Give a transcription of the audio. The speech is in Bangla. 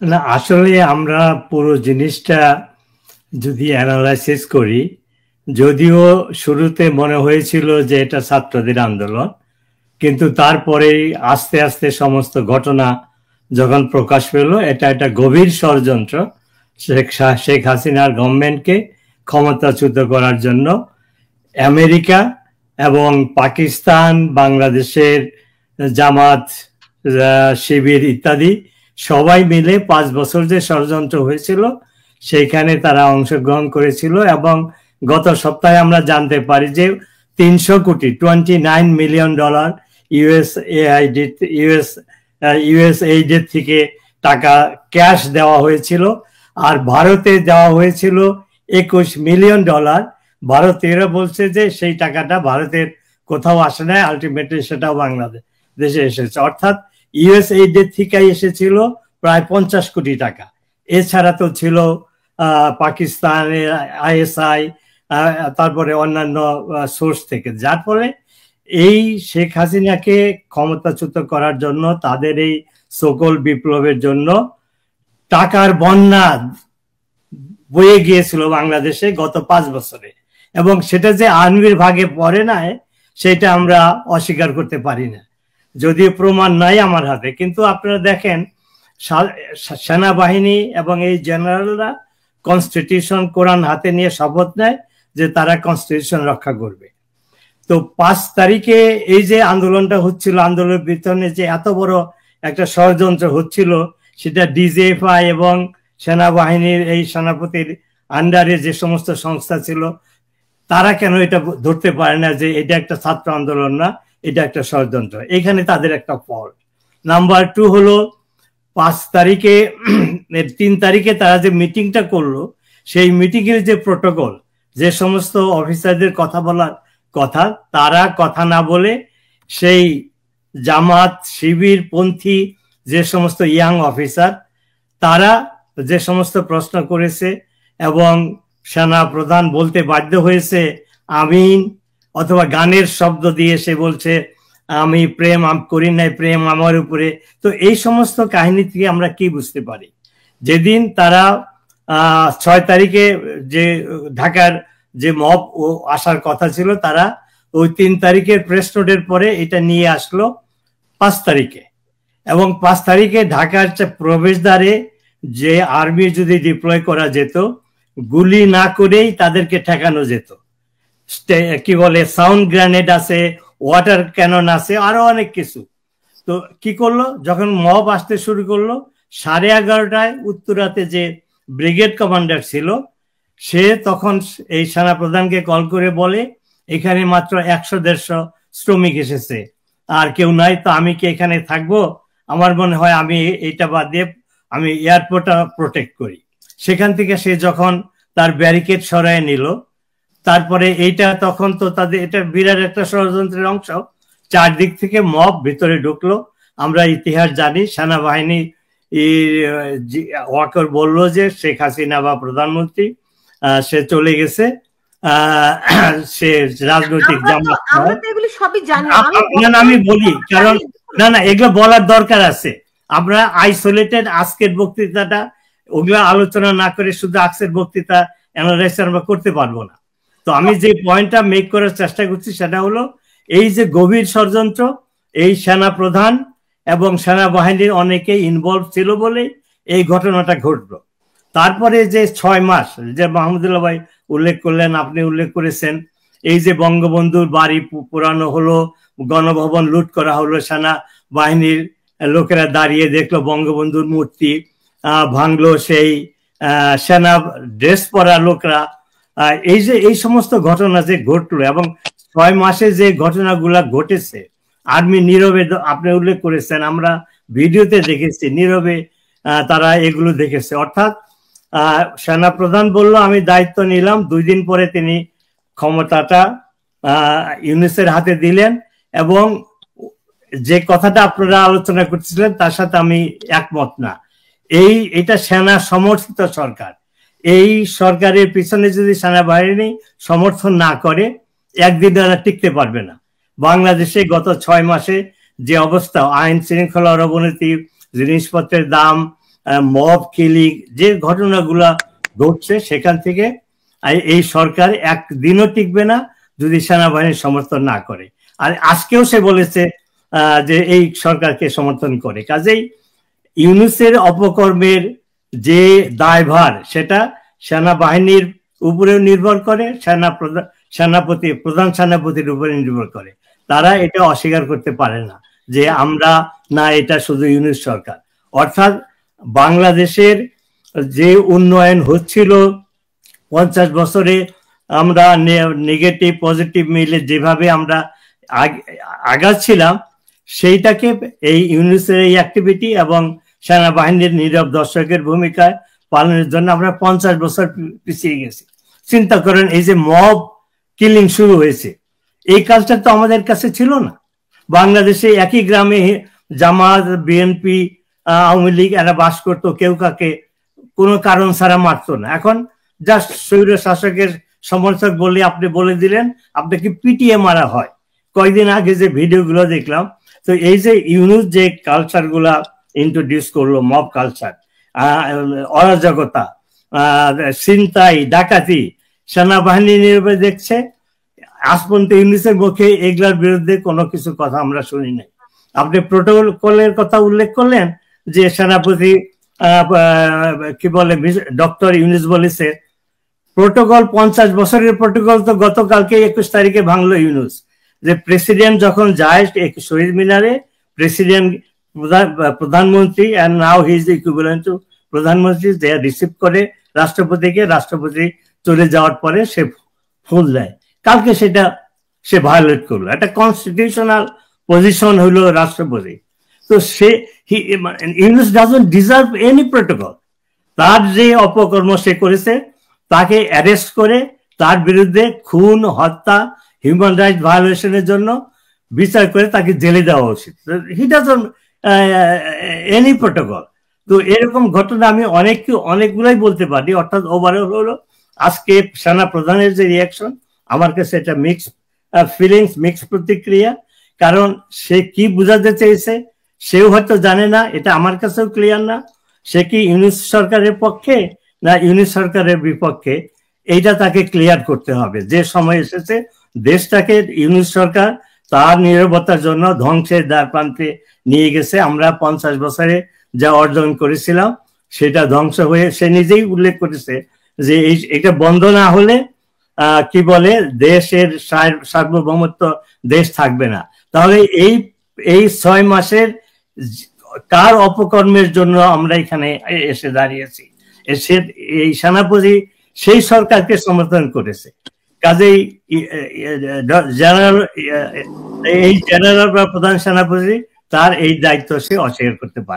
না, আসলে আমরা পুরো জিনিসটা যদি অ্যানালাইসিস করি, যদিও শুরুতে মনে হয়েছিল যে এটা ছাত্রদের আন্দোলন, কিন্তু তারপরেই আস্তে আস্তে সমস্ত ঘটনা যখন প্রকাশ পেল, এটা একটা গভীর ষড়যন্ত্র শেখ হাসিনার গভর্নমেন্টকে ক্ষমতাচ্যুত করার জন্য। আমেরিকা এবং পাকিস্তান, বাংলাদেশের জামাত, শিবির ইত্যাদি সবাই মিলে 5 বছর যে ষড়যন্ত্র হয়েছিল সেইখানে তারা অংশগ্রহণ করেছিল। এবং গত সপ্তাহে আমরা জানতে পারি যে 300 কোটি $29 মিলিয়ন ইউএস এইডের থেকে টাকা ক্যাশ দেওয়া হয়েছিল। আর ভারতে দেওয়া হয়েছিল $21 মিলিয়ন। ভারতীয়রা বলছে যে সেই টাকাটা ভারতের কোথাও আসে নাই, আলটিমেটলি সেটাও বাংলাদেশ দেশে এসেছে। অর্থাৎ ইউএস এইডের থেকে এসেছিল প্রায় 50 কোটি টাকা। এছাড়া তো ছিল পাকিস্তানের আইএসআই, তারপরে অন্যান্য সোর্স থেকে। যার ফলে এই শেখ হাসিনাকে ক্ষমতাচ্যুত করার জন্য, তাদের এই সকল বিপ্লবের জন্য টাকার বন্যা বয়ে গিয়েছিল বাংলাদেশে গত 5 বছরে। এবং সেটা যে আর্মির ভাগে পড়ে নাই সেটা আমরা অস্বীকার করতে পারি না, যদিও প্রমাণ নাই আমার হাতে। কিন্তু আপনারা দেখেন, সেনাবাহিনী এবং এই জেনারেলরা কনস্টিটিউশন, কোরআন হাতে নিয়ে শপথ নেয় যে তারা কনস্টিটিউশন রক্ষা করবে। তো 5 তারিখে এই যে আন্দোলনটা হচ্ছিল, আন্দোলনের পিছনে যে এত বড় একটা ষড়যন্ত্র হচ্ছিল, সেটা ডিজিএফআই এবং সেনাবাহিনীর এই সেনাপতির আন্ডারে যে সমস্ত সংস্থা ছিল, তারা কেন এটা ধরতে পারে না যে এটা একটা ছাত্র আন্দোলন না, এটা একটা ষড়যন্ত্র? এখানে তাদের একটা ফল্ট। নাম্বার 2 হলো 5 তারিখে 3 তারিখে তারা যে মিটিংটা করলো, সেই মিটিং এর যে প্রোটোকল, যে সমস্ত অফিসারদের কথা বলার কথা, তারা কথা না বলে সেই জামাত শিবির পন্থী যে সমস্ত ইয়াং অফিসার, তারা যে সমস্ত প্রশ্ন করেছে এবং সেনা প্রধান বলতে বাধ্য হয়েছে আমিন, অথবা গানের শব্দ দিয়ে সে বলছে আমি প্রেম করি নাই, প্রেম আমার উপরে। তো এই সমস্ত কাহিনী থেকে আমরা কি বুঝতে পারি? যেদিন তারা 6 তারিখে যে ঢাকার যে মব আসার কথা ছিল, তারা ওই 3 তারিখের প্রেস নোটের পরে এটা নিয়ে আসলো 5 তারিখে। এবং 5 তারিখে ঢাকার প্রবেশদ্বারে যে আর্মি যদি ডিপ্লয় করা যেত, গুলি না করেই তাদেরকে ঠেকানো যেত। কি বলে, সাউন্ড গ্রেনেড আছে, ওয়াটার ক্যানন আছে, আরো অনেক কিছু। তো কি করলো, যখন মব আসতে শুরু করলো 11:30টায় উত্তরাতে যে ব্রিগেড কমান্ডার ছিল, সে তখন এই সেনা প্রধানকে কল করে বলে এখানে মাত্র 100-150 শ্রমিক এসেছে, আর কেউ নাই, তো আমি কি এখানে থাকবো? আমার মনে হয় আমি এটা বাদ দিয়ে আমি এয়ারপোর্টটা প্রোটেক্ট করি। সেখান থেকে সে যখন তার ব্যারিকেড সরায় নিল, তারপরে এইটা তখন তো তাদের এটা বিরাট একটা ষড়যন্ত্রের অংশ। চারদিক থেকে মব ভিতরে ঢুকলো। আমরা ইতিহাস জানি, সেনাবাহিনী ওয়াকার বলল যে শেখ হাসিনা বা প্রধানমন্ত্রী সে চলে গেছে, সে রাজনৈতিক জামাত। আমি বলি, কারণ না এগুলো বলার দরকার আছে। আমরা আইসোলেটেড আজকের বক্তৃতাটা ওগুলা আলোচনা না করে শুধু আজকের বক্তৃতা অ্যানালাইজ আমরা করতে পারবো না। তো আমি যে পয়েন্টটা মেক করার চেষ্টা করছি সেটা হলো এই যে গভীর ষড়যন্ত্র, এই সেনা প্রধান এবং সেনাবাহিনীর অনেকে ইনভলভ ছিল বলে এই ঘটনাটা ঘটলো। তারপরে যে 6 মাস যে মাহমুদুল্লাহ ভাই উল্লেখ করলেন, আপনি উল্লেখ করেছেন, এই যে বঙ্গবন্ধুর বাড়ি পোড়ানো হলো, গণভবন লুট করা হলো, সেনা বাহিনীর লোকেরা দাঁড়িয়ে দেখলো বঙ্গবন্ধুর মূর্তি ভাঙলো, সেই সেনা ড্রেস পরা লোকরা, এই যে এই সমস্ত ঘটনা যে ঘটলো এবং 6 মাসে যে ঘটনাগুলা ঘটেছে, আর্মি নীরবে, আপনি উল্লেখ করেছেন, আমরা ভিডিওতে দেখেছি, নীরবে তারা এগুলো দেখেছে। অর্থাৎ সেনা প্রধান বলল আমি দায়িত্ব নিলাম, 2 দিন পরে তিনি ক্ষমতাটা ইউনূসের হাতে দিলেন। এবং যে কথাটা আপনারা আলোচনা করছিলেন তার সাথে আমি একমত না। এটা সেনা সমর্থিত সরকার। এই সরকারের পিছনে যদি সেনাবাহিনী সমর্থন না করে, একদিন তারা টিকতে পারবে না। বাংলাদেশে গত 6 মাসে যে অবস্থা, আইন শৃঙ্খলার অবনতি, জিনিসপত্রের দাম, মব কিলিং যে ঘটনাগুলা ঘটছে সেখান থেকে এই সরকার একদিনও টিকবে না যদি সেনাবাহিনীর সমর্থন না করে। আর আজকেও সে বলেছে যে এই সরকারকে সমর্থন করে। কাজেই ইউনূসের অপকর্মের যে দায়ভার সেটা সেনাবাহিনীর উপরেও নির্ভর করে, প্রধান সেনাপতির উপরে নির্ভর করে। তারা এটা অস্বীকার করতে পারে না যে আমরা না, এটা শুধু ইউনূস সরকার। অর্থাৎ বাংলাদেশের যে উন্নয়ন হচ্ছিল 50 বছরে, আমরা নেগেটিভ পজিটিভ মিলে যেভাবে আমরা আগাচ্ছিলাম, সেইটাকে এই ইউনূসের এই অ্যাক্টিভিটি এবং সেনাবাহিনীর নীরব দর্শকের ভূমিকায় পালনের জন্য আমরা 50 বছর পিছিয়ে গেছি। চিন্তা করেন, এই যে মব কিলিং শুরু হয়েছে, এই কাজটা তো আমাদের কাছে ছিল না। বাংলাদেশে একই গ্রামে জামাত, বিএনপি, আওয়ামী লীগ এরা বাস করতো, কেউ কাকে কোনো কারণ ছাড়া মারতো না। এখন জাস্ট স্বৈর শাসকের সমর্থক বলে আপনি বলে দিলেন, আপনাকে পিটিয়ে মারা হয়। কয়েকদিন আগে যে ভিডিওগুলো দেখলাম, তো এই যে ইউনূস যে কালচার গুলা ইন্ট্রোডিউস করলো, মব কালচার, অরাজকতা, ছিনতাই, ডাকাতি, সেনাবাহিনী নির্ভর দেখছে। আজ পর্যন্ত ইউনূসের মুখে এগুলার বিরুদ্ধে কোনো কিছু কথা আমরা শুনি নাই। আপনি প্রোটোকলের কথা উল্লেখ করলেন যে সেনাপতি কি বলে, ডক্টর ইউনূস বলেছে প্রোটোকল 50 বছরের প্রোটোকল তো গতকালকে 21 তারিখে ভাঙলো ইউনূস। যে প্রেসিডেন্ট যখন যায় শহীদ মিনারে, প্রেসিডেন্ট প্রধানমন্ত্রী and now he is the equivalent to প্রধানমন্ত্রী, যে রিসিভ করে রাষ্ট্রপতিকে, রাষ্ট্রপতি চলে যাওয়ার পরে সে ফুল দেয়। কালকে সেটা সে ভায়োলেট করলো। একটা কনস্টিটিউশনাল পজিশন হলো রাষ্ট্রপতি। তো সে Yunus doesn't deserve any protocol. তার যে অপকর্ম সে করেছে, তাকে অ্যারেস্ট করে তার বিরুদ্ধে খুন, হত্যা, হিউম্যান রাইটস ভায়োলেশনের জন্য বিচার করে তাকে জেলে দেওয়া উচিত। He doesn't any protocol. তো এরকম ঘটনা আমি অনেকগুলাই বলতে পারি। অর্থাৎ ওভারঅল হলো আজকে সেনা প্রধানের যে রিয়াকশন, আমার কাছে এটা মিক্স ফিলিংস, মিক্স প্রতিক্রিয়া। কারণ সে কি বোঝাতে চেয়েছে সেও হয়তো জানে না, এটা আমার কাছেও ক্লিয়ার না। সে কি ইউনূস সরকারের পক্ষে না ইউনূস সরকারের বিপক্ষে, এইটা তাকে ক্লিয়ার করতে হবে। যে সময় এসেছে, দেশটাকে ইউনূস সরকার তার নীরবতার জন্য ধ্বংসের দ্বার প্রান্তে নিয়ে গেছে। আমরা 50 বছরে যা অর্জন করেছিলাম সেটা ধ্বংস হয়ে, সে নিজেই উল্লেখ করেছে যে এটা বন্ধ না হলে কি বলে, দেশের সার্বভৌমত্ব দেশ থাকবে না। তাহলে এই 6 মাসের কার অপকর্মের জন্য আমরা এখানে এসে দাঁড়িয়েছি? এই সেনাপতি সেই সরকারকে সমর্থন করেছে। কাজেই জেনারেল বা প্রধান সেনাপতি তার এই দায়িত্ব সে অস্বীকার করতে পারে।